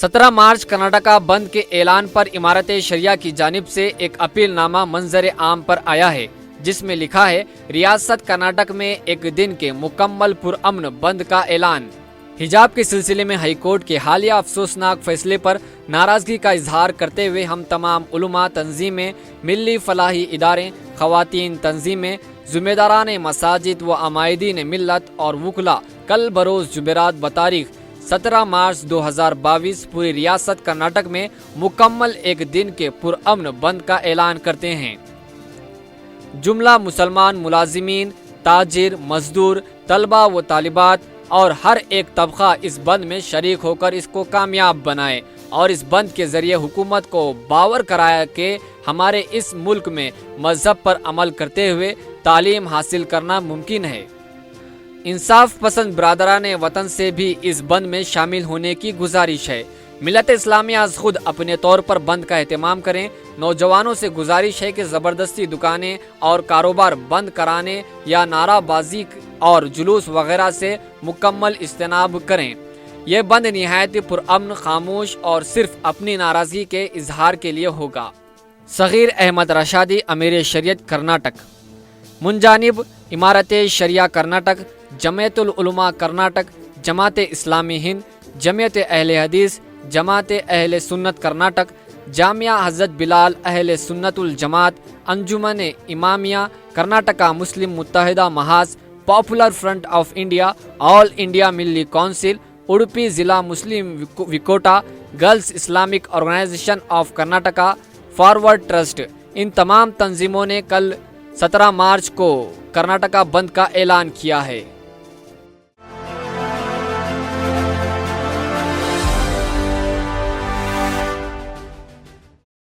17 मार्च कर्नाटका बंद के ऐलान पर इमारत शरिया की जानिब से एक अपील नामा मंजर आम पर आया है, जिसमें लिखा है, रियासत कर्नाटक में एक दिन के मुकम्मल पुरअमन बंद का ऐलान। हिजाब के सिलसिले में हाई कोर्ट के हालिया अफसोसनाक फैसले पर नाराजगी का इजहार करते हुए हम तमाम उलमा तंजीमें, मिली फलाही इदारे, खवातीन तंजीमें, जुम्मेदारान मसाजिद व अमायदीन मिल्लत और वकला कल बरोज़ जुमेरात बतारीख 17 मार्च 2022 पूरी रियासत कर्नाटक में मुकम्मल एक दिन के पुरअमन बंद का ऐलान करते हैं। जुमला मुसलमान मुलाजिमीन, ताजिर, मजदूर, तलबा व तालिबात और हर एक तबका इस बंद में शरीक होकर इसको कामयाब बनाए और इस बंद के जरिए हुकूमत को बावर कराया कि हमारे इस मुल्क में मजहब पर अमल करते हुए तालीम हासिल करना मुमकिन है। इंसाफ पसंद बरादरान वतन से भी इस बंद में शामिल होने की गुजारिश है। मिलत इस्लामिया खुद अपने तौर पर बंद का एहतमाम करें। नौजवानों से गुजारिश है कि ज़बरदस्ती दुकानें और कारोबार बंद कराने या नाराबाजी और जुलूस वगैरह से मुकम्मल इज्तनाब करें। यह बंद निहायत पुरअमन, खामोश और सिर्फ अपनी नाराज़गी के इजहार के लिए होगा। सगीर अहमद रशादी, अमीर शरीयत कर्नाटक। मुंजानिब इमारत शरिया कर्नाटक, जमायतुल उलमा कर्नाटक, जमात इस्लामी हिंद, जमियत अहले हदीस, जमात अहले सुन्नत Karnataka, Jamia Hazrat Bilal Ahle Sunnatul Jamaat, Anjuman Imamia Karnataka, Muslim Muttahida Mahaz, popular front of India, all India Milli council, Udupi Zila Muslim विकोटा, girls Islamic organisation of Karnataka, forward trust, इन तमाम तंजीमों ने कल 17 मार्च को कर्नाटका बंद का ऐलान किया है।